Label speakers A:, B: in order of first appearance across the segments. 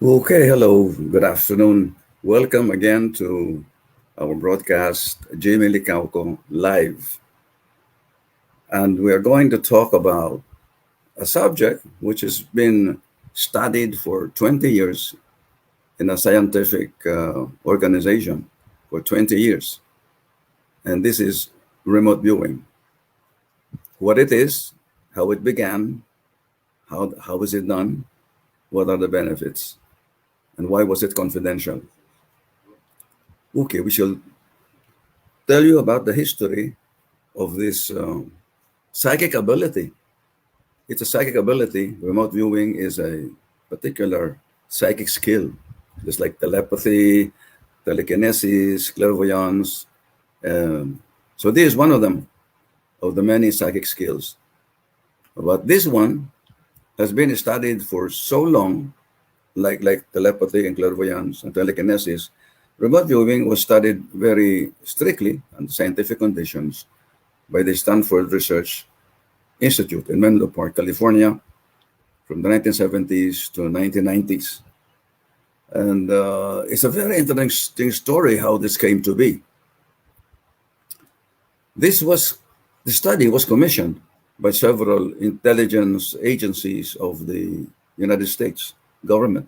A: Okay, hello, good afternoon. Welcome again to our broadcast, Jamie Licauco live. And we are going to talk about a subject which has been studied for 20 years in a scientific organization for 20 years. And this is remote viewing. What it is, how it began, how is it done, what are the benefits, and why was it confidential? Okay, we shall tell you about the history of this psychic ability. It's a psychic ability. Remote viewing is a particular psychic skill, just like telepathy, telekinesis, clairvoyance. So this is one of them, of the many psychic skills. But this one has been studied for so long, like telepathy and clairvoyance and telekinesis. Remote viewing was studied very strictly under scientific conditions by the Stanford Research Institute in Menlo Park, California, from the 1970s to 1990s. And it's a very interesting story how this came to be. The study was commissioned by several intelligence agencies of the United States government,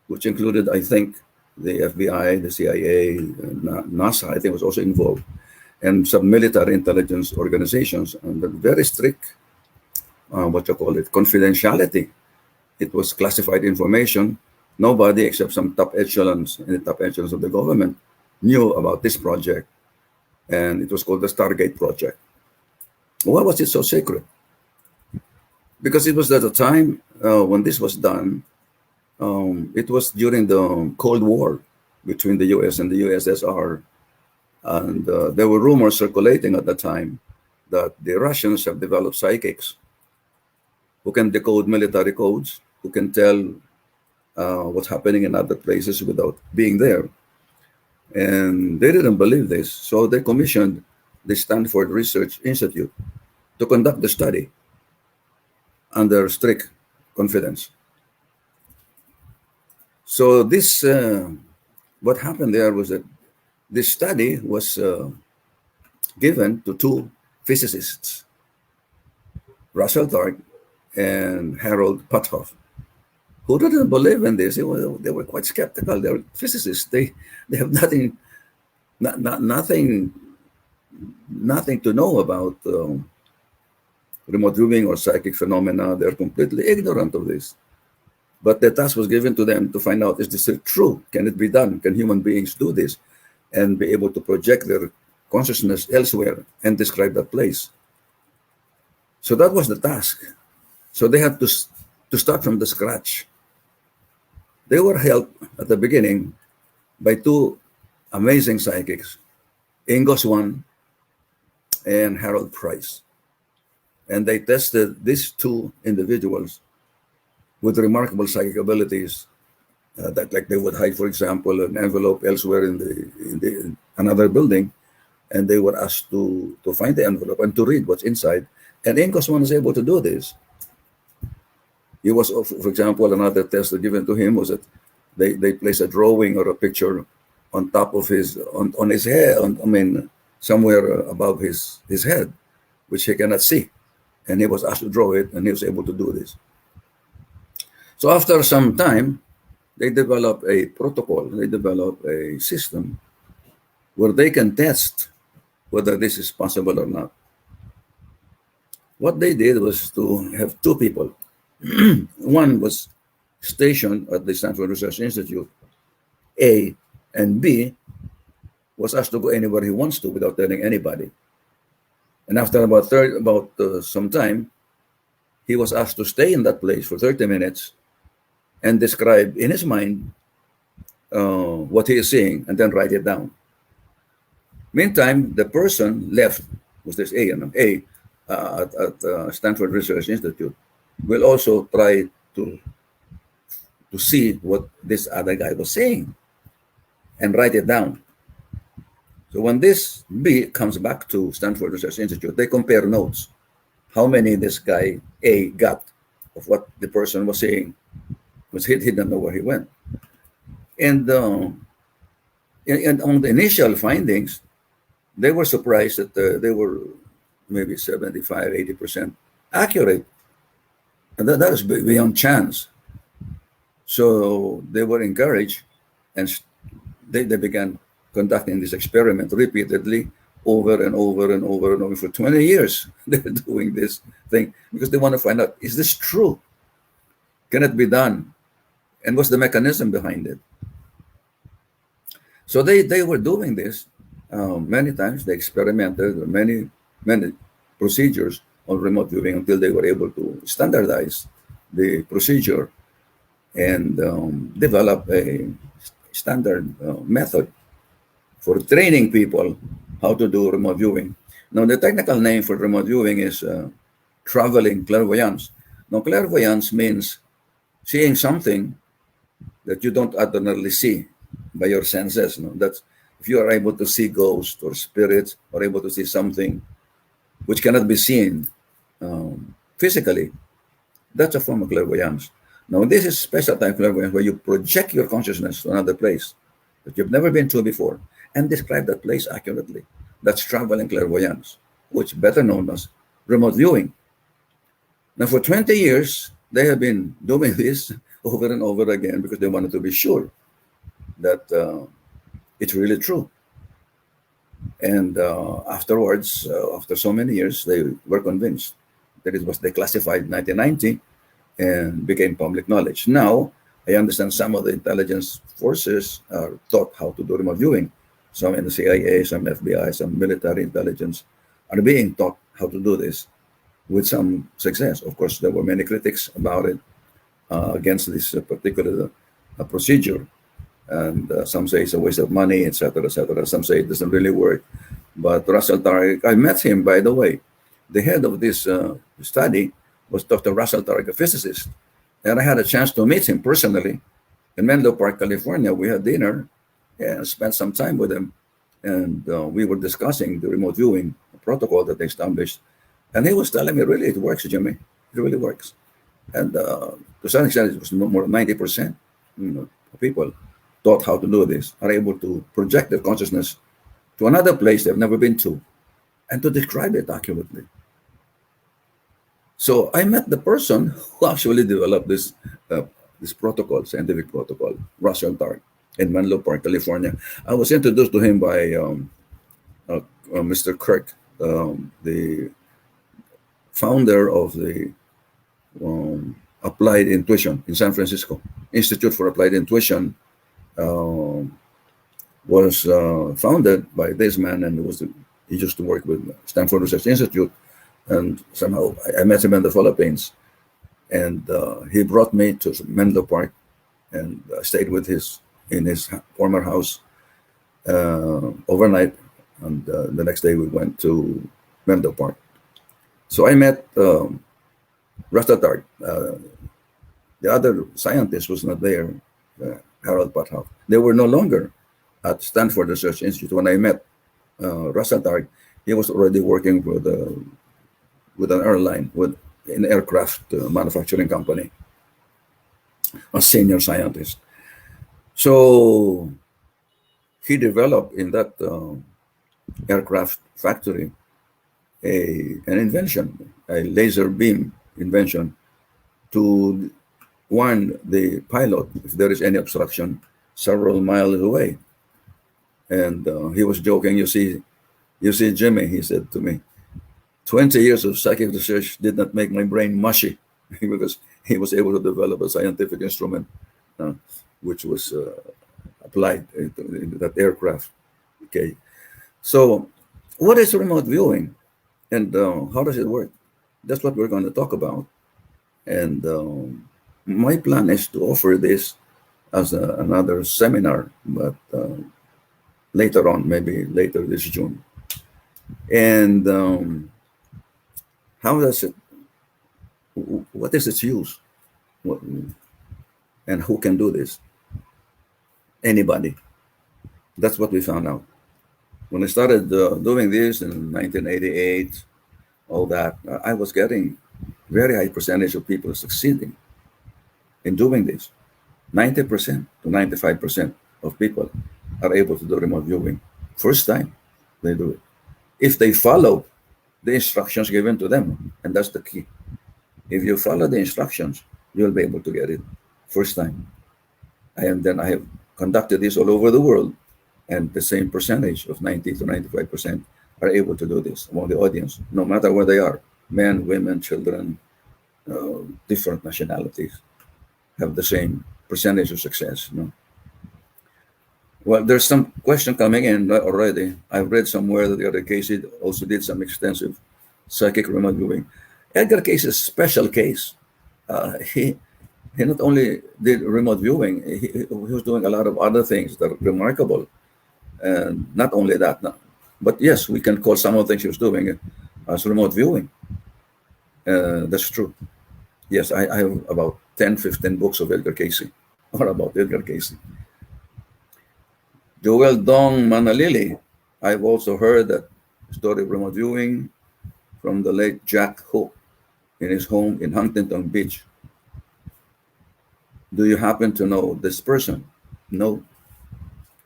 A: which included, I think, the FBI, the CIA, NASA, I think was also involved, and some military intelligence organizations under very strict, confidentiality. It was classified information. Nobody except some top echelons in the top echelons of the government knew about this project, and it was called the Stargate project. Why was it so secret? Because it was at the time when this was done, it was during the Cold War between the US and the USSR. And there were rumors circulating at the time that the Russians have developed psychics who can decode military codes, who can tell what's happening in other places without being there. And they didn't believe this. So they commissioned the Stanford Research Institute to conduct the study under strict confidence. So this, what happened there was that this study was given to two physicists, Russell Targ and Harold Puthoff, who didn't believe in this. They were quite skeptical. They were physicists. They have nothing to know about remote viewing or psychic phenomena. They're completely ignorant of this. But the task was given to them to find out, is this true? Can it be done? Can human beings do this and be able to project their consciousness elsewhere and describe that place? So that was the task. So they had to start from the scratch. They were helped at the beginning by two amazing psychics, Ingo Swann and Harold Price. And they tested these two individuals with remarkable psychic abilities that, like, they would hide, for example, an envelope elsewhere in another building, and they were asked to find the envelope and to read what's inside. And Ingo Swann was able to do this. He was, for example, another test given to him was that they place a drawing or a picture on top of on his head, somewhere above his head, which he cannot see. And he was asked to draw it, and he was able to do this. So after some time, they develop a protocol, they develop a system where they can test whether this is possible or not. What they did was to have two people. One was stationed at the Stanford Research Institute, A, and B was asked to go anywhere he wants to without telling anybody. And after about some time, he was asked to stay in that place for 30 minutes and describe in his mind what he is seeing and then write it down. Meantime, the person left, was this A, at Stanford Research Institute, will also try to see what this other guy was saying and write it down. So when this B comes back to Stanford Research Institute, they compare notes. How many this guy A got of what the person was saying, because he didn't know where he went. And, and on the initial findings, they were surprised that they were maybe 75, 80% accurate. And that is beyond chance. So they were encouraged, and they began conducting this experiment repeatedly over and over and over and over for 20 years. They're doing this thing because they want to find out, is this true? Can it be done? And what's the mechanism behind it? So they were doing this many times. They experimented with many procedures on remote viewing until they were able to standardize the procedure and develop a standard method for training people how to do remote viewing. Now, the technical name for remote viewing is traveling clairvoyance. Now, clairvoyance means seeing something that you don't ordinarily see by your senses. No? That's if you are able to see ghosts or spirits, or able to see something which cannot be seen physically, that's a form of clairvoyance. Now, this is special time clairvoyance where you project your consciousness to another place that you've never been to before and describe that place accurately. That's traveling clairvoyance, which is better known as remote viewing. Now, for 20 years, they have been doing this over and over again because they wanted to be sure that it's really true. And afterwards, after so many years, they were convinced that it was declassified in 1990 and became public knowledge. Now, I understand some of the intelligence forces are taught how to do remote viewing. Some in the CIA, some FBI, some military intelligence are being taught how to do this with some success. Of course, there were many critics about it against this particular procedure. And some say it's a waste of money, etc., etc. Some say it doesn't really work. But Russell Tarek, I met him, by the way. The head of this study was Dr. Russell Tarek, a physicist. And I had a chance to meet him personally in Menlo Park, California. We had dinner and spent some time with him. And we were discussing the remote viewing protocol that they established. And he was telling me, really, it works, Jimmy. It really works. And to some extent, it was more than 90%, of people taught how to do this, are able to project their consciousness to another place they've never been to and to describe it accurately. So I met the person who actually developed this protocol, scientific protocol, Russell Tark, in Menlo Park, California. I was introduced to him by Mr. Kirk, the founder of the Applied Intuition in San Francisco, Institute for Applied Intuition. Was founded by this man, and he used to work with Stanford Research Institute, and somehow I met him in the Philippines, and he brought me to Menlo Park, and stayed with in his former house overnight, and the next day we went to Menlo Park. So I met Rastatard. The other scientist was not there, Harold Pothoff. They were no longer at Stanford Research Institute. When I met Rastatard, he was already working with an airline, with an aircraft manufacturing company, a senior scientist. So he developed in that aircraft factory an invention, a laser beam invention, to warn the pilot if there is any obstruction several miles away. And he was joking, you see, Jimmy, he said to me, 20 years of psychic research did not make my brain mushy, because he was able to develop a scientific instrument which was applied into that aircraft. Okay, so what is remote viewing, and how does it work? That's what we're going to talk about. And my plan is to offer this as another seminar, but later on, maybe later this June. And how does it, what is its use? And who can do this? Anybody. That's what we found out. When I started doing this in 1988, all that, I was getting very high percentage of people succeeding in doing this. 90% to 95% of people are able to do remote viewing. First time they do it. If they follow the instructions given to them, and that's the key. If you follow the instructions, you'll be able to get it first time. And then I have conducted this all over the world, and the same percentage of 90 to 95% are able to do this among the audience, no matter where they are, men, women, children, different nationalities have the same percentage of success. Well, there's some question coming in already. I've read somewhere that the other case also did some extensive psychic remote viewing. Edgar Cayce is a special case. He not only did remote viewing, he was doing a lot of other things that are remarkable. And not only that, no. But yes, we can call some of the things he was doing as remote viewing. That's true. Yes, I have about 10, 15 books of Edgar Cayce, or about Edgar Cayce. Joel Dong Manalili, I've also heard that story of remote viewing from the late Jack Hook in his home in Huntington Beach. Do you happen to know this person? No,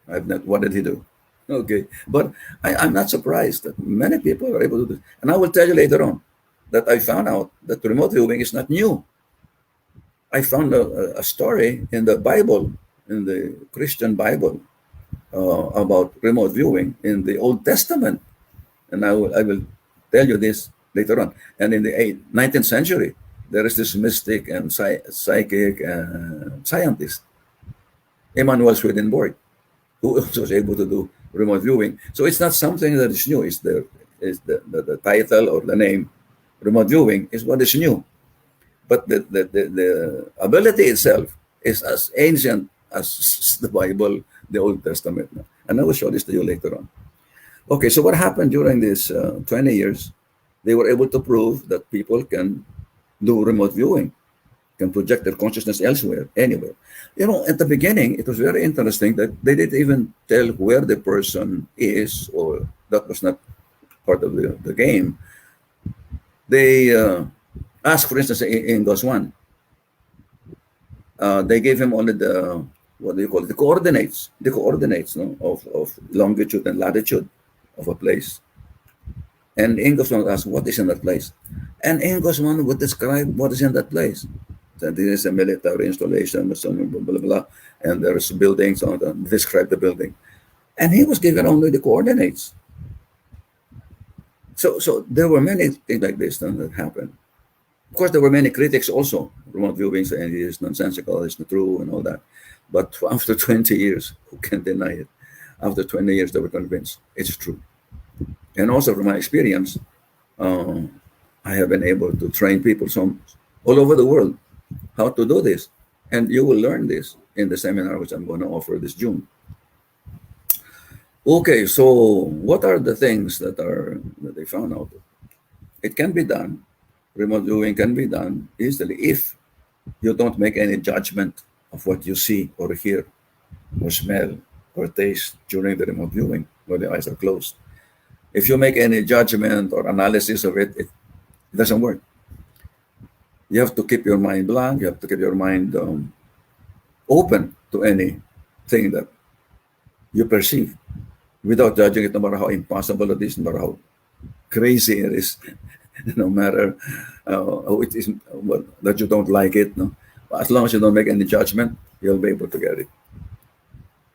A: I've not. What did he do? Okay, but I'm not surprised that many people are able to do this. And I will tell you later on that I found out that remote viewing is not new. I found a story in the Bible, in the Christian Bible, about remote viewing in the Old Testament. And I will tell you this later on. And in the 19th century, there is this mystic and psychic scientist, Emanuel Swedenborg, who also was able to do remote viewing. So it's not something that is new. It's the title or the name, remote viewing, is what is new. But the ability itself is as ancient as the Bible, the Old Testament. And I will show this to you later on. Okay, so what happened during these 20 years? They were able to prove that people can do remote viewing, can project their consciousness elsewhere, anywhere. At the beginning, it was very interesting that they didn't even tell where the person is, or that was not part of the game. They asked, for instance, in Goswan, they gave him only the, what do you call it, the coordinates of longitude and latitude of a place. And Ingosman asked, what is in that place? And Ingosman would describe what is in that place. That there is a military installation, blah, blah, blah, and there's buildings, describe the building. And he was given only the coordinates. So there were many things like this that happened. Of course, there were many critics also, remote viewing, saying it is nonsensical, it's not true, and all that. But after 20 years, who can deny it? After 20 years, they were convinced it's true. And also from my experience, I have been able to train people all over the world how to do this. And you will learn this in the seminar which I'm going to offer this June. Okay, so what are the things that they found out? It can be done. Remote viewing can be done easily if you don't make any judgment of what you see or hear or smell or taste during the remote viewing when the eyes are closed. If you make any judgment or analysis of it, it doesn't work. You have to keep your mind blank. You have to keep your mind open to anything that you perceive without judging it, no matter how impossible it is, no matter how crazy it is, no matter how it is, that you don't like it. No? As long as you don't make any judgment, you'll be able to get it.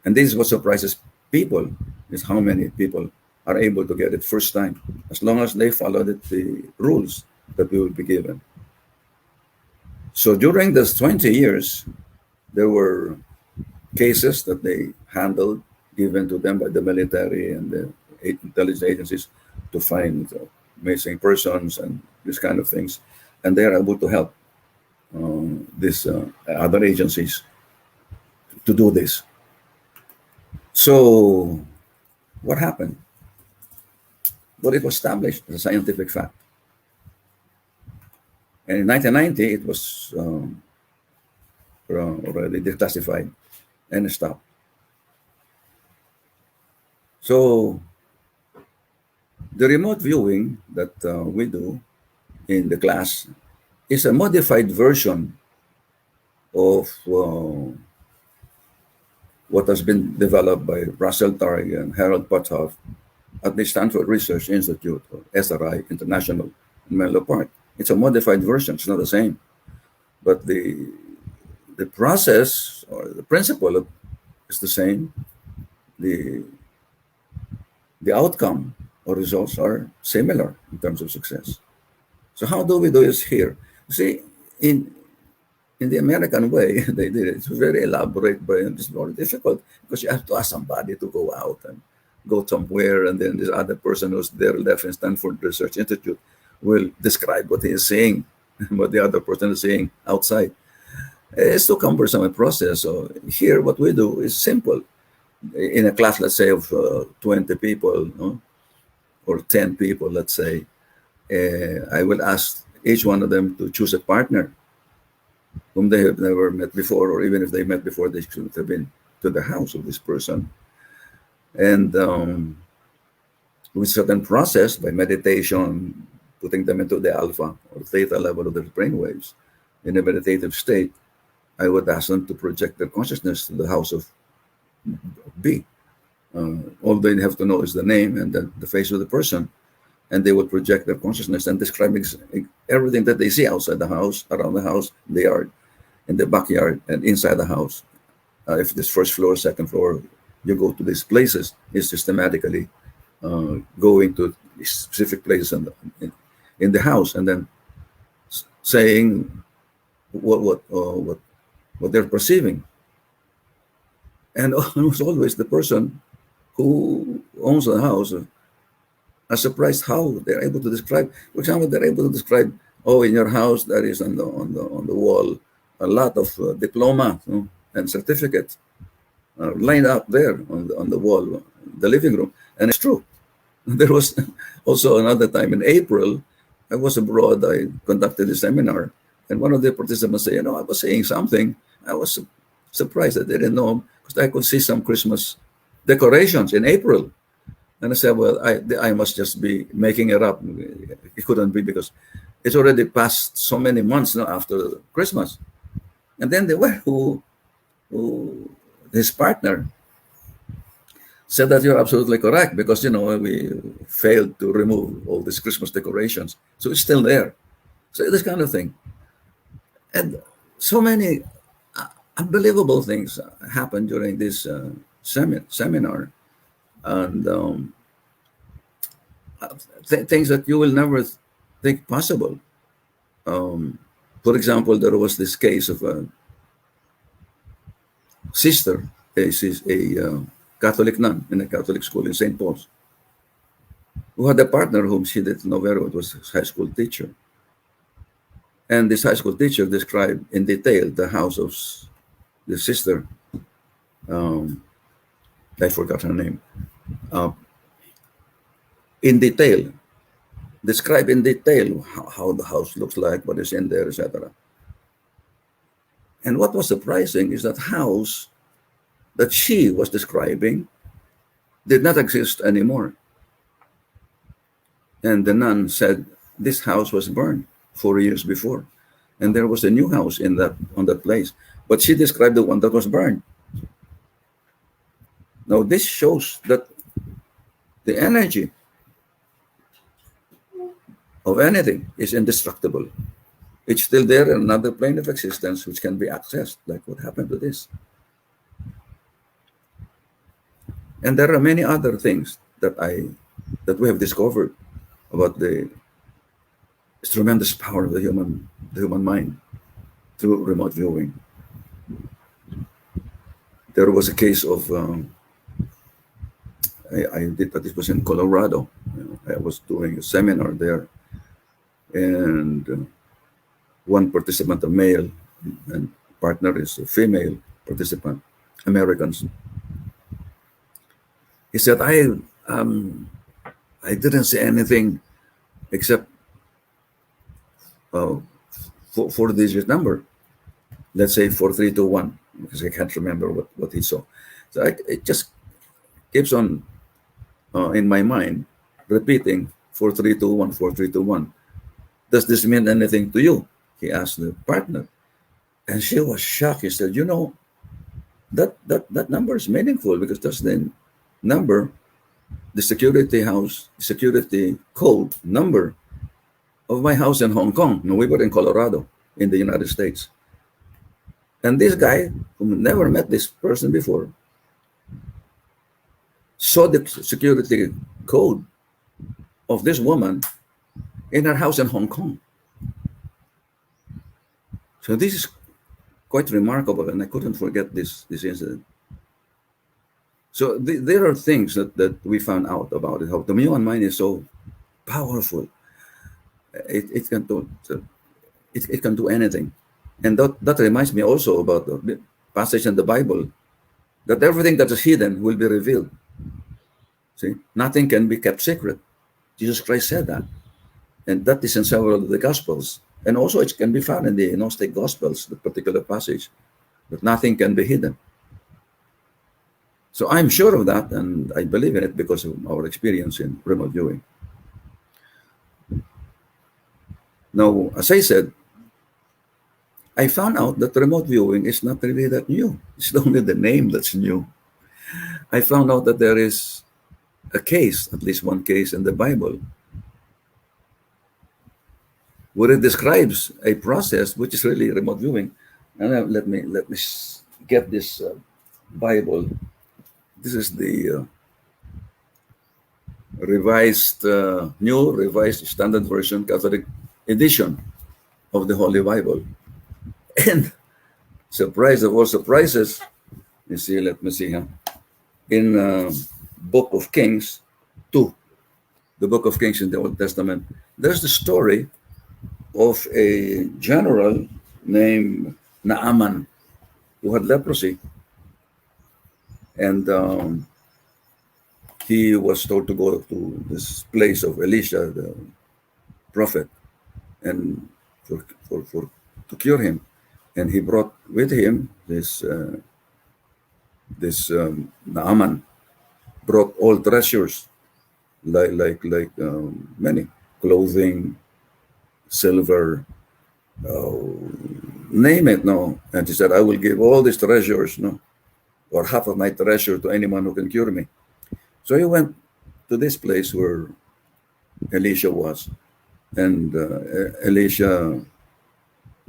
A: And this is what surprises people, is how many people are able to get it first time, as long as they follow the rules that we will be given. So during those 20 years, there were cases that they handled, given to them by the military and the intelligence agencies to find missing persons and these kind of things. And they are able to help these other agencies to do this. So what happened? Well, it was established as a scientific fact. And in 1990, it was already declassified and stopped. So the remote viewing that we do in the class is a modified version of what has been developed by Russell Targ and Harold Pothoff at the Stanford Research Institute, or SRI International in Menlo Park. It's a modified version, it's not the same. But the process or the principle is the same. The the outcome or results are similar in terms of success. So how do we do this here? See, in in the American way, they did it. It's very elaborate, but it's more difficult because you have to ask somebody to go out and go somewhere, and then this other person who's there left in Stanford Research Institute will describe what he is saying, what the other person is saying outside. It's too cumbersome a process. So here, what we do is simple. In a class, let's say of 20 people, no? Or 10 people, let's say, I will ask each one of them to choose a partner whom they have never met before, or even if they met before, they should have been to the house of this person. And with certain process, by meditation, putting them into the alpha or theta level of their brainwaves in a meditative state, I would ask them to project their consciousness to the house of B. All they have to know is the name and the face of the person, and they will project their consciousness and describe everything that they see outside the house, around the house, the yard, in the backyard, and inside the house. If this first floor, second floor, you go to these places, is systematically going to specific places in the house, and then saying what they're perceiving. And almost always the person who owns the house are surprised how they're able to describe. For example, they're able to describe, oh, in your house there is on the wall a lot of diploma, and certificates lined up there on the wall, the living room, and it's true. There was also another time in April, I was abroad. I conducted a seminar, and one of the participants said, I was saying something. I was surprised. I didn't know because I could see some Christmas decorations in April. And I said, well, I must just be making it up. It couldn't be because it's already passed so many months now after Christmas. And then the one who his partner said that you're absolutely correct because, we failed to remove all these Christmas decorations. So it's still there. So this kind of thing. And so many unbelievable things happened during this seminar. And things that you will never think possible. For example, there was this case of a sister, a Catholic nun in a Catholic school in St. Paul's, who had a partner whom she didn't know very well. It was a high school teacher. And this high school teacher described in detail the house of the sister. I forgot her name. In detail, describe in detail how the house looks like, what is in there, etc. And what was surprising is that house that she was describing did not exist anymore. And the nun said this house was burned 4 years before, and there was a new house on that place. But she described the one that was burned. Now this shows that the energy of anything is indestructible. It's still there in another plane of existence which can be accessed, like what happened to this. And there are many other things that we have discovered about the tremendous power of the human mind through remote viewing. There was a case of I did that. It was in Colorado. I was doing a seminar there, and one participant, a male, and partner is a female participant, Americans. He said, I didn't see anything except four-digit number. Let's say 4321, because I can't remember what he saw. So it just keeps on in my mind repeating 4321, 4321. Does this mean anything to you? He asked the partner. And she was shocked. He said, that number is meaningful because that's the number, the security code number of my house in Hong Kong. No, we were in Colorado, in the United States. And this guy, who never met this person before, saw the security code of this woman in her house in Hong Kong. So this is quite remarkable, and I couldn't forget this incident. So there are things that we found out about it, how the human mind is so powerful. It can do it can do anything. And that reminds me also about the passage in the Bible that everything that is hidden will be revealed. See, nothing can be kept secret. Jesus Christ said that. And that is in several of the Gospels. And also it can be found in the Gnostic Gospels, the particular passage, that nothing can be hidden. So I'm sure of that, and I believe in it because of our experience in remote viewing. Now, as I said, I found out that remote viewing is not really that new. It's only the name that's new. I found out that there is a case, at least one case in the Bible, where it describes a process which is really remote viewing. And let me get this Bible. This is the New Revised Standard Version Catholic edition of the Holy Bible. And surprise of all surprises, let me see here. In Book of Kings 2, the Book of Kings in the Old Testament, there's the story of a general named Naaman who had leprosy. And he was told to go to this place of Elisha, the prophet, and to cure him. And he brought with him this Naaman brought all treasures, like many clothing, silver, name it. No, and he said, "I will give all these treasures, no, or half of my treasure to anyone who can cure me." So he went to this place where Elisha was, and Elisha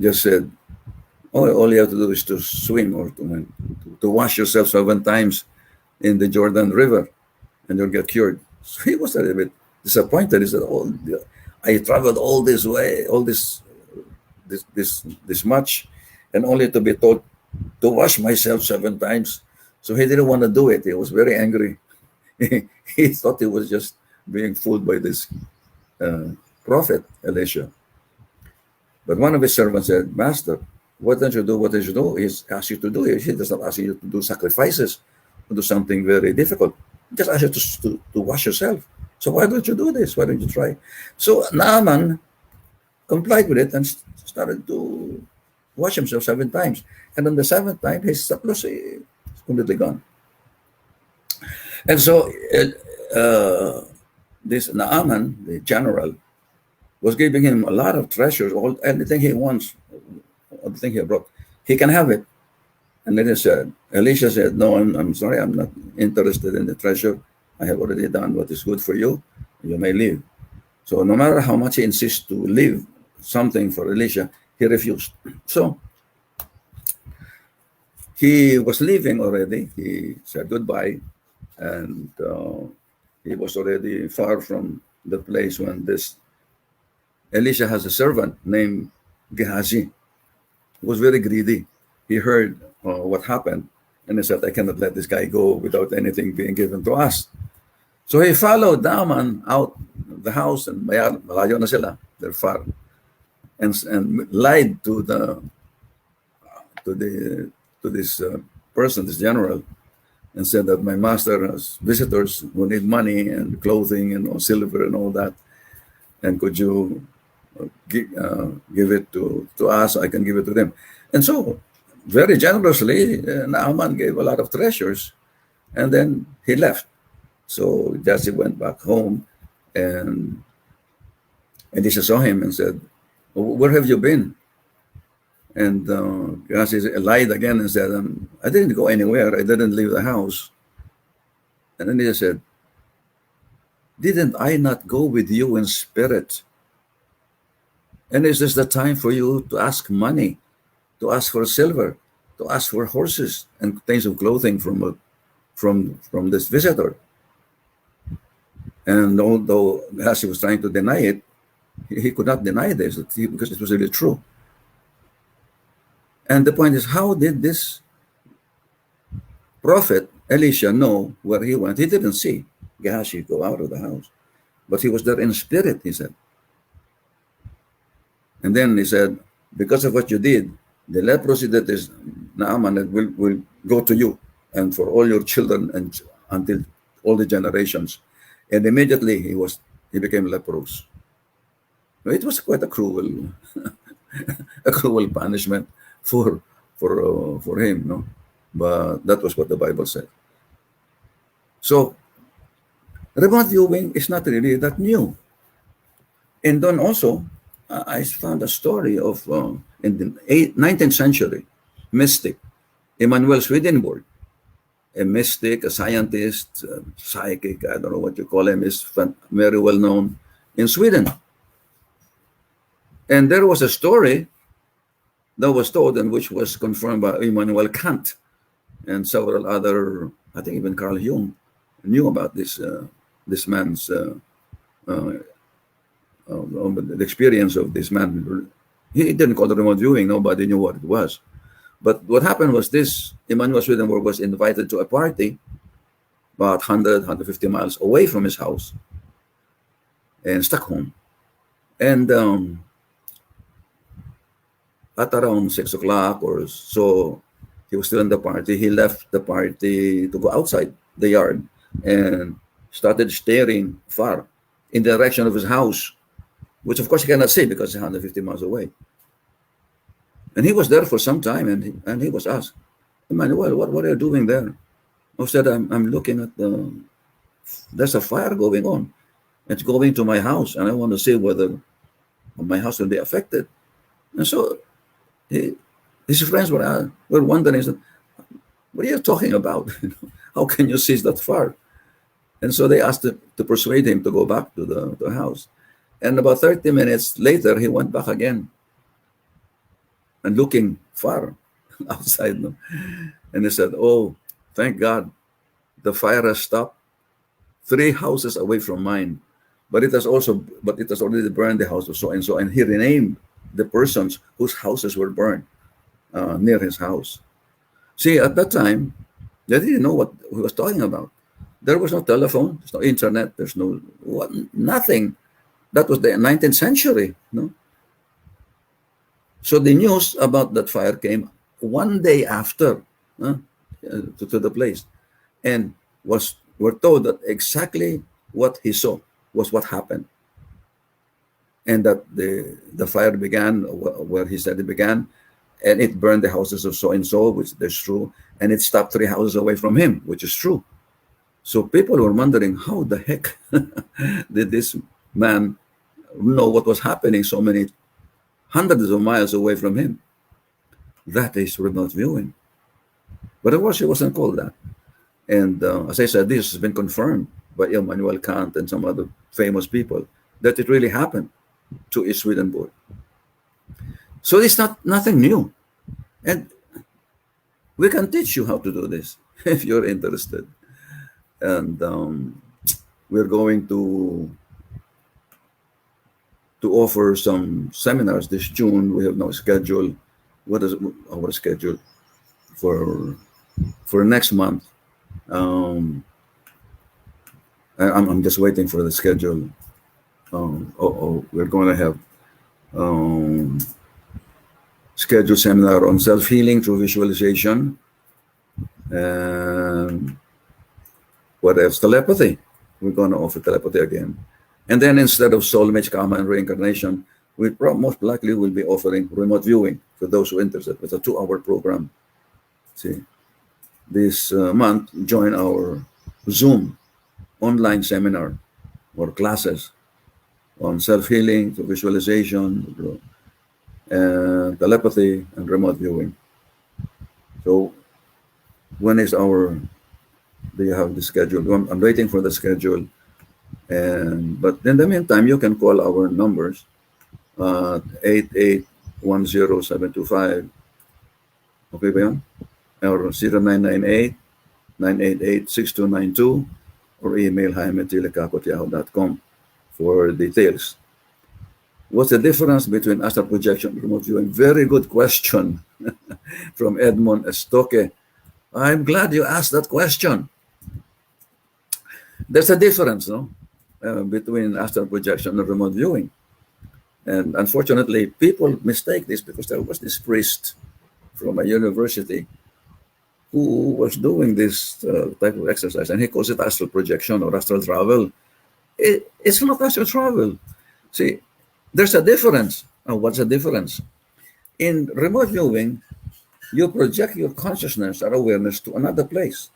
A: just said, all you have to do is to swim or to wash yourself 7 times in the Jordan River, and you'll get cured. So he was a little bit disappointed. He said, I traveled all this way, all this much, and only to be told to wash myself 7 times. So he didn't want to do it. He was very angry. He thought he was just being fooled by this prophet, Elisha. But one of his servants said, "Master, what don't you do? What does you do? He's asked you to do. He does not ask you to do sacrifices, to do something very difficult. He just ask you to wash yourself. So why don't you do this? Why don't you try?" So Naaman complied with it and started to wash himself 7 times. And on the 7th time, his leprosy is completely gone. And so this Naaman, the general, was giving him a lot of treasures, anything he wants, everything he brought. He can have it. And then Elisha said, "No, I'm sorry, I'm not interested in the treasure. I have already done what is good for you. You may leave." So no matter how much he insists to leave something for Elisha, he refused. So he was leaving already. He said goodbye, and he was already far from the place when this Elisha has a servant named Gehazi, who was very greedy. He heard what happened, and he said, "I cannot let this guy go without anything being given to us." So he followed Naaman out the house, and malayo na sila, they're far, and lied to this person, this general, and said that my master has visitors who need money and clothing and silver and all that, and could you give it to us? I can give it to them. And so very generously, Naaman gave a lot of treasures, and then he left. So Jesse went back home, and Elisha saw him and said, "Where have you been?" And Ghazi lied again and said, I didn't go anywhere. I didn't leave the house. And then he said, didn't I not go with you in spirit? And is this the time for you to ask money, to ask for silver, to ask for horses and things of clothing from this visitor? And although Ghazi was trying to deny it, he could not deny this because it was really true. And the point is, how did this prophet Elisha know where he went? He didn't see Gehazi go out of the house, but he was there in spirit, he said. And then he said, because of what you did, the leprosy that is Naaman will go to you and for all your children and until all the generations. And immediately he became leprous. It was quite a cruel, a cruel punishment for him, no. But that was what the Bible said. So remote viewing is not really that new. And then also, I found a story of in the 19th century mystic Emanuel Swedenborg, a mystic, a scientist, psychic, I don't know what you call him, is very well known in Sweden. And there was a story that was told and which was confirmed by Immanuel Kant and several other, I think even Carl Jung knew about this man's the experience of this man. He didn't call it remote viewing. Nobody knew what it was. But what happened was this: Emanuel Swedenborg was invited to a party about 100, 150 miles away from his house in Stockholm. And at around 6 o'clock or so, he was still in the party. He left the party to go outside the yard and started staring far in the direction of his house, which of course he cannot see because he's 150 miles away. And he was there for some time, and he was asked, Emmanuel, what are you doing there? I said, I'm looking at there's a fire going on. It's going to my house, and I want to see whether my house will be affected. And so his friends were wondering, what are you talking about? How can you see that far? And so they asked to persuade him to go back to the house. And about 30 minutes later, he went back again and looking far outside. And he said, oh, thank God, the fire has stopped 3 houses away from mine. But it has already burned the house of so and so. And he renamed the persons whose houses were burned near his house. See, at that time, they didn't know what he was talking about. There was no telephone, there's no internet, there's nothing. That was the 19th century, no? So the news about that fire came one day after to the place, and we're told that exactly what he saw was what happened, and that the fire began where he said it began, and it burned the houses of so and so, which is true, and it stopped 3 houses away from him, which is true. So people were wondering, how the heck did this man know what was happening so many hundreds of miles away from him? That is remote viewing. But of course, it wasn't called that. And as I said, this has been confirmed by Immanuel Kant and some other famous people that it really happened to Swedenborg. So it's nothing new. And we can teach you how to do this if you're interested. And we're going to offer some seminars this June. We have no schedule. What is our schedule for next month? I'm just waiting for the schedule. We're going to have scheduled seminar on self-healing through visualization. And what else? Telepathy. We're going to offer telepathy again. And then instead of soulmates, karma, and reincarnation, we most likely will be offering remote viewing for those who are interested. It's a 2-hour program. See, this month, join our Zoom online seminar or classes on self-healing, visualization, and telepathy and remote viewing. So when is our, do you have the schedule? I'm waiting for the schedule. And but in the meantime, you can call our numbers 8810 Okay ba yun? Or 0998-988-6292 or email jaime@licauco@yahoo.com for details. What's the difference between astral projection and remote viewing? Very good question from Edmond Estoque. I'm glad you asked that question. There's a difference, no, between astral projection and remote viewing. And unfortunately, people mistake this because there was this priest from a university who was doing this type of exercise, and he calls it astral projection or astral travel. It's not astral travel. See, there's a difference. What's the difference? In remote viewing, you project your consciousness or awareness to another place.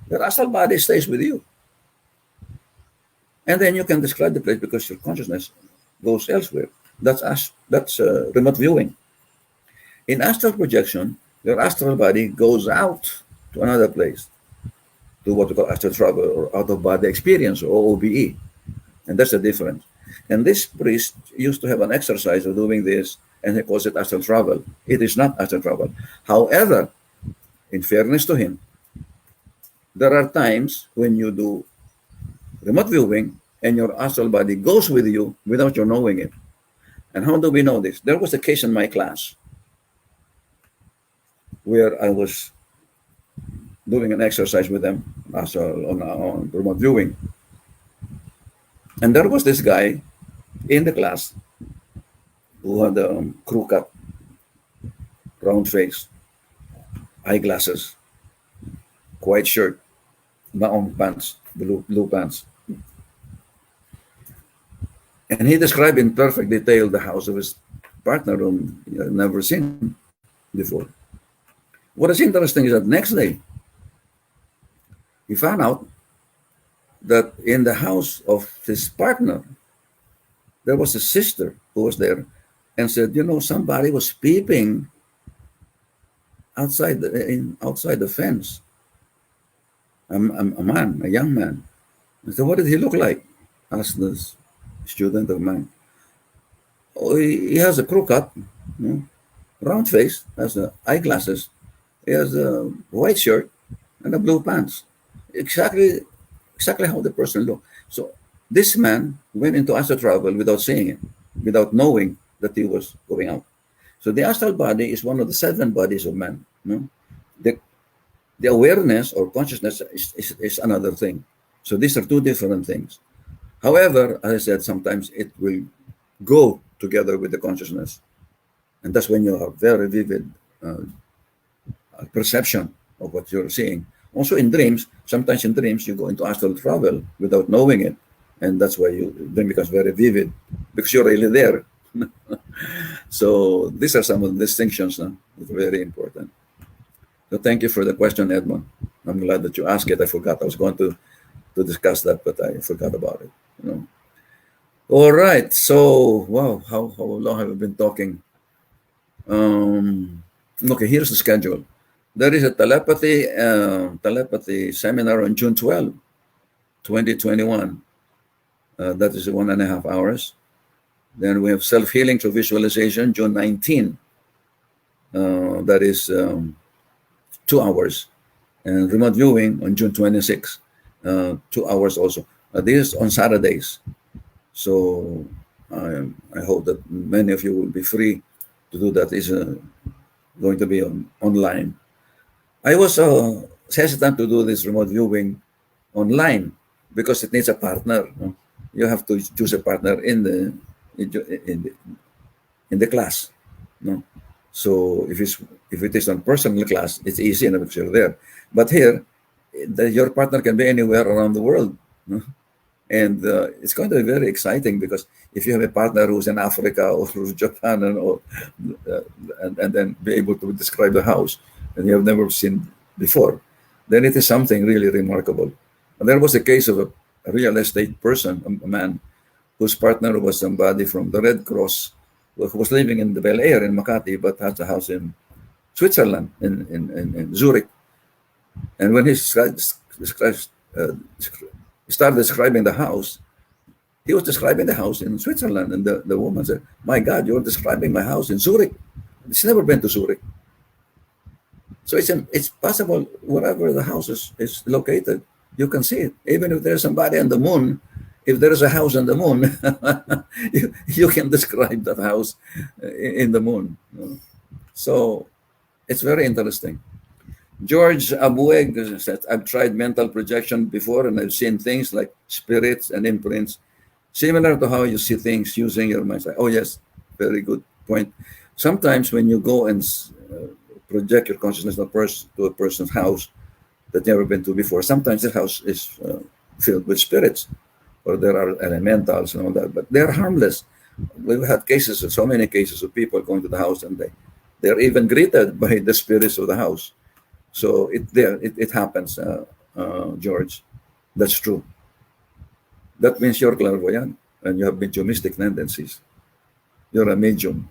A: Your astral body stays with you. And then you can describe the place because your consciousness goes elsewhere. That's remote viewing. In astral projection, your astral body goes out to another place, to what we call astral travel or out-of-body experience or OBE. And that's the difference. And this priest used to have an exercise of doing this, and he calls it astral travel. It is not astral travel. However, in fairness to him, there are times when you do remote viewing and your astral body goes with you without you knowing it. And how do we know this? There was a case in my class where I was doing an exercise with them on remote viewing. And there was this guy in the class who had a crew cut, round face, eyeglasses, white shirt, maong pants, blue pants. And he described in perfect detail the house of his partner whom he had never seen before. What is interesting is that next day, he found out that in the house of his partner, there was a sister who was there and said, somebody was peeping outside the fence. A man, a young man. I said, what did he look like? Asked this student of mine. Oh, he has a crew cut, round face, has eyeglasses. He has a white shirt and a blue pants. Exactly how the person looked. So this man went into astral travel without seeing it, without knowing that he was going out. So the astral body is one of the 7 bodies of man. The awareness or consciousness is another thing. So these are 2 different things. However, as I said, sometimes it will go together with the consciousness. And that's when you have very vivid perception of what you're seeing. Also in dreams, sometimes in dreams you go into astral travel without knowing it. And that's why your dream becomes very vivid because you're really there. So these are some of the distinctions that are very important. So thank you for the question, Edmond. I'm glad that you asked it. I forgot. I was going to discuss that, but I forgot about it. All right. So, wow, how long have we been talking? Okay, here's the schedule. There is a telepathy seminar on June 12, 2021. That is 1.5 hours. Then we have self-healing through visualization, June 19. That is 2 hours. And remote viewing on June 26, 2 hours also. This is on Saturdays. So I hope that many of you will be free to do that. It's going to be online. I was hesitant to do this remote viewing online because it needs a partner. You have to choose a partner in the class. So if it is on personal class, it's easy enough because you're there. But here, your partner can be anywhere around the world. And it's going to be very exciting because if you have a partner who's in Africa or Japan and then be able to describe the house and you have never seen before, then it is something really remarkable. And there was a case of a real estate person, a man, whose partner was somebody from the Red Cross who was living in the Bel Air in Makati, but has a house in Switzerland, in Zurich. And when he started describing the house, he was describing the house in Switzerland. And the woman said, "My God, you're describing my house in Zurich. It's never been to Zurich." So it's possible wherever the house is located, you can see it. Even if there's somebody on the moon, if there is a house on the moon, you can describe that house in the moon. So it's very interesting. George Abueg said, "I've tried mental projection before and I've seen things like spirits and imprints, similar to how you see things using your mind." Oh, yes, very good point. Sometimes when you go and project your consciousness to a person's house that never been to before, sometimes the house is filled with spirits, or there are elementals and all that, but they're harmless. We've had cases, so many cases of people going to the house and they're even greeted by the spirits of the house. So it happens, George. That's true. That means you're clairvoyant and you have mediumistic tendencies. You're a medium.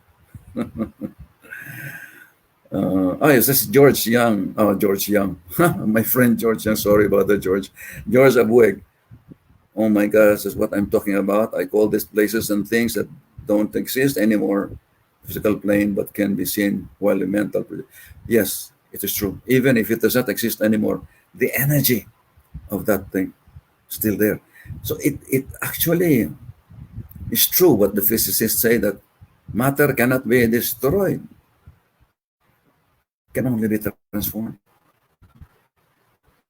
A: Oh, yes, this is George Young. Oh, George Young. My friend George Young. Sorry about that, George. George Abueg. Oh my gosh, that's what I'm talking about. I call these places and things that don't exist anymore, physical plane, but can be seen while the mental. Yes, it is true. Even if it does not exist anymore, the energy of that thing still there. So it actually is true what the physicists say, that matter cannot be destroyed. It can only be transformed.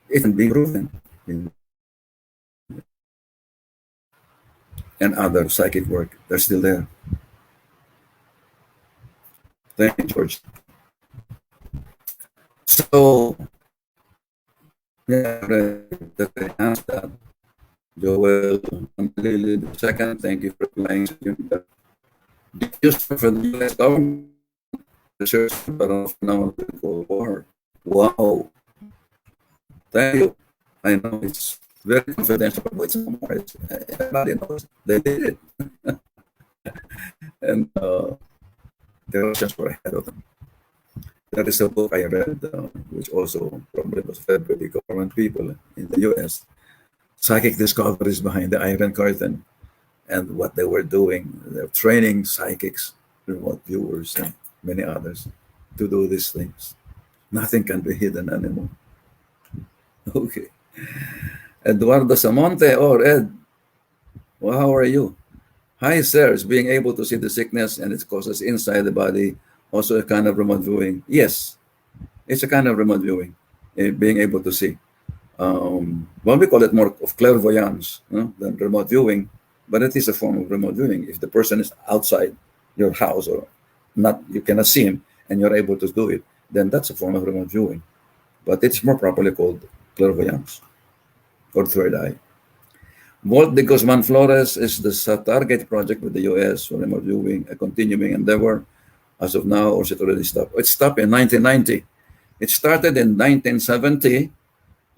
A: It can be proven in and other psychic work. They're still there. Thank you, George. So, yeah, that I asked that. Joel, Lily, the second, thank you for replying. Used for the U.S. government research, but now Cold War. Wow. Thank you. I know it's very confidential, but it's no more. Everybody knows they did it. And the Russians were ahead of them. That is a book I read, which also probably was read by the government people in the U.S. Psychic discoveries behind the Iron Curtain, and what they were doing. They're training psychics, remote viewers, and many others to do these things. Nothing can be hidden anymore. Okay. Eduardo Samonte, or Ed, well, how are you? Hi, sirs. Being able to see the sickness and its causes inside the body, also a kind of remote viewing. Yes, it's a kind of remote viewing, being able to see. Well, we call it more of clairvoyance than remote viewing, but it is a form of remote viewing. If the person is outside your house or not, you cannot see him, and you're able to do it, then that's a form of remote viewing. But it's more properly called clairvoyance or third eye. Walt de Guzman Flores is the Stargate project with the U.S. for remote viewing, a continuing endeavor as of now, or is it already stopped? It stopped in 1990. It started in 1970,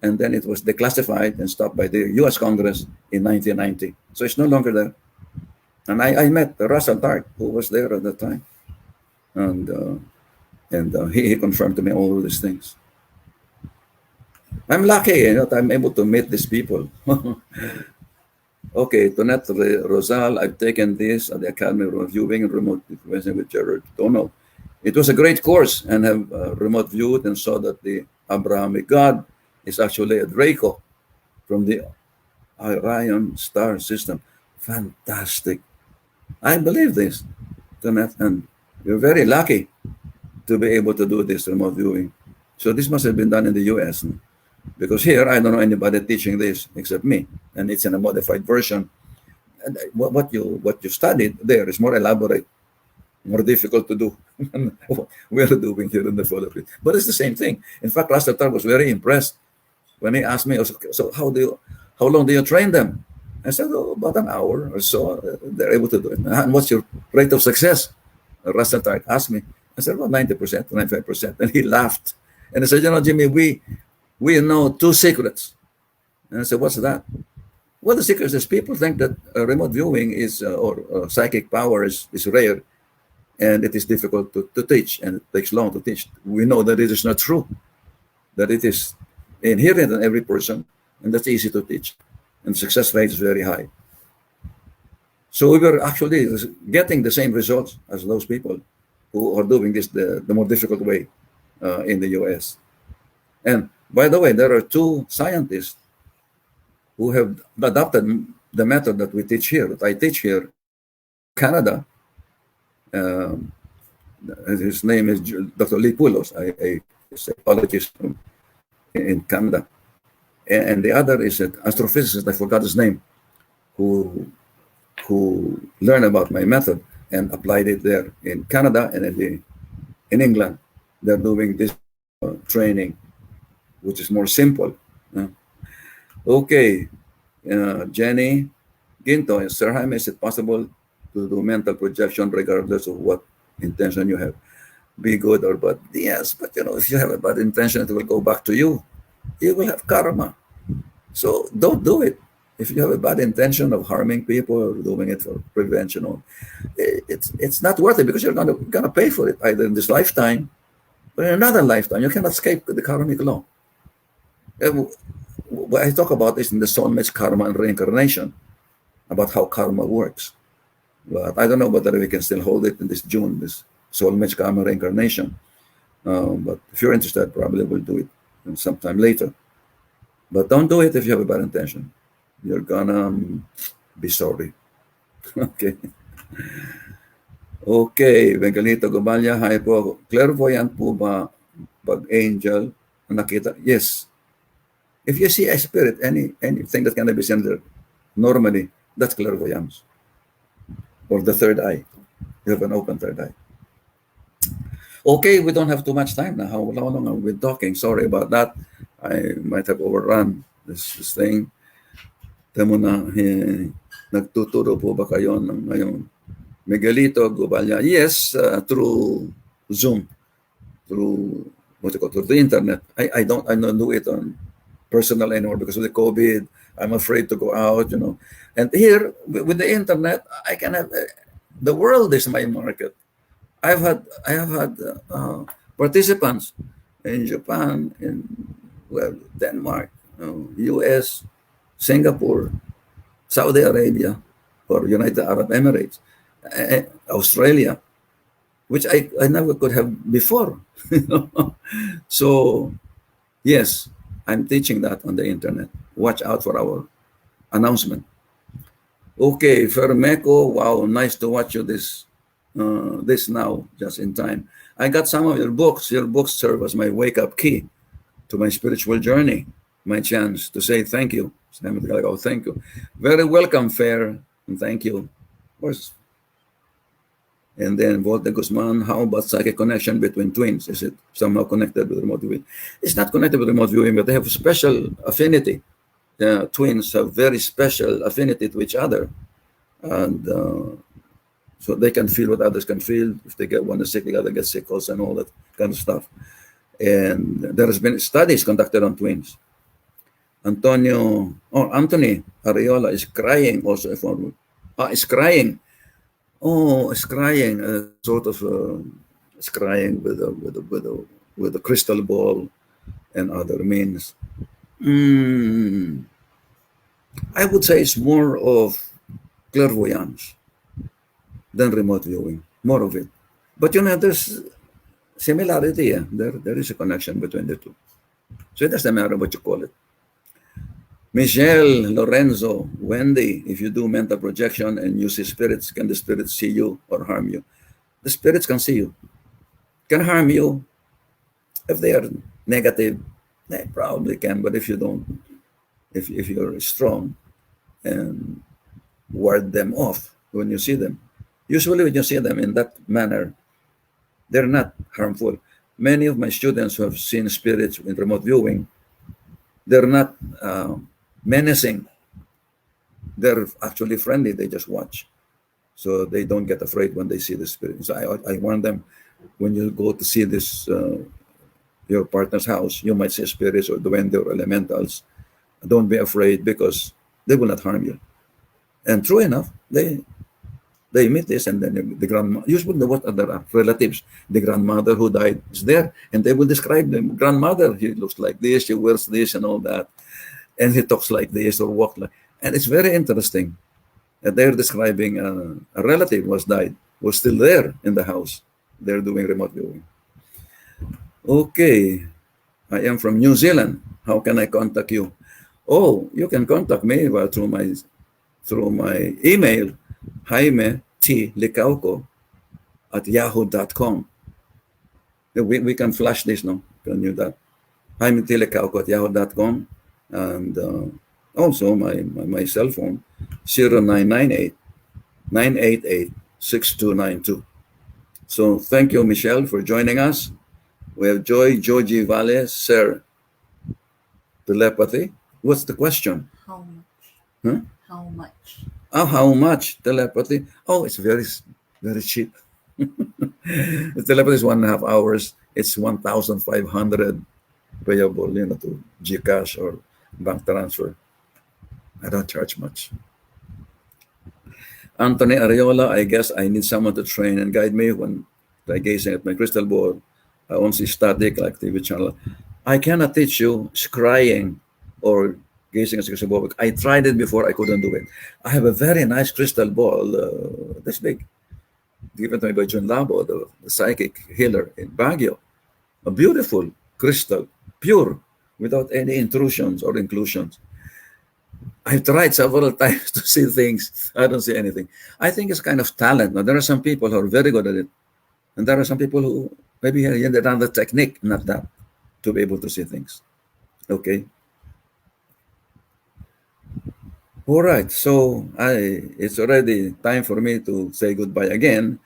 A: and then it was declassified and stopped by the U.S. Congress in 1990. So it's no longer there. And I met Russell Tark, who was there at the time, and he confirmed to me all of these things. I'm lucky, that I'm able to meet these people. Okay, Tonette Rosal, I've taken this at the Academy of Reviewing and Remote Influencing with Gerard Donald. It was a great course, and have remote viewed and saw that the Abrahamic God is actually a Draco from the Orion star system. Fantastic. I believe this, Tonette, and you're very lucky to be able to do this remote viewing. So this must have been done in the US. Because here, I don't know anybody teaching this except me, and it's in a modified version. And what you studied there is more elaborate, more difficult to do than what we are doing here in the Philippines. But it's the same thing. In fact, Rasta Tar was very impressed when he asked me, "So how long do you train them?" I said, "Oh, about an hour or so. They're able to do it." "And what's your rate of success?" Rasta Tar asked me. I said, "Well, 90%, 95%." And he laughed. And I said, "Jimmy, we know two secrets." And I said, "What's that?" "Well, the secret is people think that remote viewing is or psychic power is rare and it is difficult to teach, and it takes long to teach. We know that it is not true, that it is inherent in every person, and that's easy to teach, and success rate is very high. So we were actually getting the same results as those people who are doing this the more difficult way in the US. And by the way, there are two scientists who have adopted the method that we teach here, that I teach here, Canada. Um, his name is Dr. Licauco, a psychologist in Canada. And the other is an astrophysicist, I forgot his name, who learned about my method and applied it there in Canada, and in England. They're doing this training, which is more simple. Okay, Jenny Ginto, Sir Jaime, is it possible to do mental projection regardless of what intention you have, be good or bad? Yes, but if you have a bad intention, it will go back to you. You will have karma. So don't do it. If you have a bad intention of harming people or doing it for prevention, it's not worth it, because you're gonna pay for it either in this lifetime or in another lifetime. You cannot escape the karmic law. What I talk about is in the soulmates, karma, and reincarnation, about how karma works. But I don't know whether we can still hold it in this June, this soulmates, karma, reincarnation. But if you're interested, probably we'll do it sometime later. But don't do it if you have a bad intention. You're gonna be sorry. Okay. Okay, Bengalito Gubalya, hi po. Clairvoyant po ba pag angel nakita? Yes. If you see a spirit, anything that can be seen there, normally, that's clairvoyance. Or the third eye. You have an open third eye. Okay, we don't have too much time now. How long have we been talking? Sorry about that. I might have overrun this thing. Tamo na, nagtuturo po ba kayo ng ngayon? Miguelito Gubalya, yes, through Zoom, through through the internet. I don't do it on personal anymore because of the COVID. I'm afraid to go out, And here with the internet, I can have the world is my market. I have had participants in Japan, in Denmark, US, Singapore, Saudi Arabia, or United Arab Emirates, Australia, which I never could have before. So, yes, I'm teaching that on the internet. Watch out for our announcement. Okay, Fermeco, wow, nice to watch you this now, just in time. I got some of your books. Your books serve as my wake-up key to my spiritual journey, my chance to say thank you. Thank you. Very welcome, Fair, and thank you. Of course. And then Volta Guzman, how about psychic connection between twins? Is it somehow connected with remote viewing? It's not connected with remote viewing, but they have a special affinity. Twins have very special affinity to each other. And so they can feel what others can feel. If they get one sick, the other gets sick also, and all that kind of stuff. And there has been studies conducted on twins. Anthony Ariola is crying also. Is crying. Oh, is crying. Sort of is crying with a crystal ball and other means. I would say it's more of clairvoyance than remote viewing. More of it. But there's similarity. There is a connection between the two. So it doesn't matter what you call it. Michelle, Lorenzo, Wendy, if you do mental projection and you see spirits, can the spirits see you or harm you? The spirits can see you. Can harm you. If they are negative, they probably can, but if you don't, if you're strong and ward them off when you see them. Usually when you see them in that manner, they're not harmful. Many of my students who have seen spirits in remote viewing, they're not menacing. They're actually friendly. They just watch. So they don't get afraid when they see the spirit. So I warn them, when you go to see this, your partner's house, you might see spirits or duende or elementals. Don't be afraid, because they will not harm you. And true enough, they They meet this, and then the grandma, usually what other relatives, the grandmother who died is there, and they will describe the grandmother. He looks like this, she wears this, and all that, and he talks like this or walk like, and it's very interesting that they're describing a relative was died, was still there in the house. They're doing remote viewing. Okay, I am from New Zealand. How can I contact you? Oh, you can contact me through my email, Jaime T. Licauco at yahoo.com. We can flash this now. Can you that? Jaime T. Licauco at yahoo.com. And also my cell phone, 0998 988 6292. So thank you, Michelle, for joining us. We have Georgie Valles, Sir. Telepathy. What's the question?
B: How much?
A: Huh?
B: How much?
A: Oh, how much telepathy? Oh, it's very cheap. The telepathy is 1.5 hours. It's 1,500 payable, to GCash or bank transfer. I don't charge much. Anthony Ariola, I guess I need someone to train and guide me when I gazing at my crystal ball. I won't see static like TV channel. I cannot teach you scrying or gazing at the crystal ball. I tried it before, I couldn't do it. I have a very nice crystal ball, this big, given to me by John Labo, the psychic healer in Baguio. A beautiful crystal, pure, without any intrusions or inclusions. I've tried several times to see things. I don't see anything. I think it's kind of talent. Now, there are some people who are very good at it. And there are some people who maybe have another technique, not that, to be able to see things. Okay. All right. So it's already time for me to say goodbye again.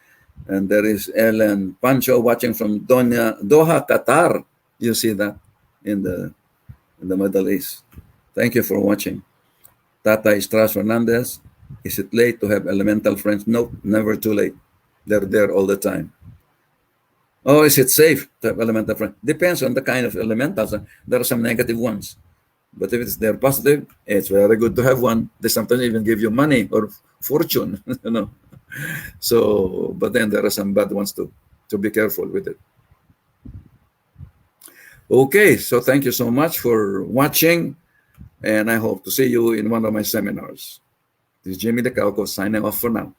A: And there is Ellen Pancho watching from Doha, Qatar. You see that in the Middle East. Thank you for watching. Tata Estras Fernandez, is it late to have elemental friends? Nope, never too late. They're there all the time. Oh, is it safe to have elemental friends? Depends on the kind of elementals. There are some negative ones. But if they're positive, it's very good to have one. They sometimes even give you money or fortune, So, but then there are some bad ones too. So be careful with it. Okay, so thank you so much for watching. And I hope to see you in one of my seminars. This is Jimmy Licauco signing off for now.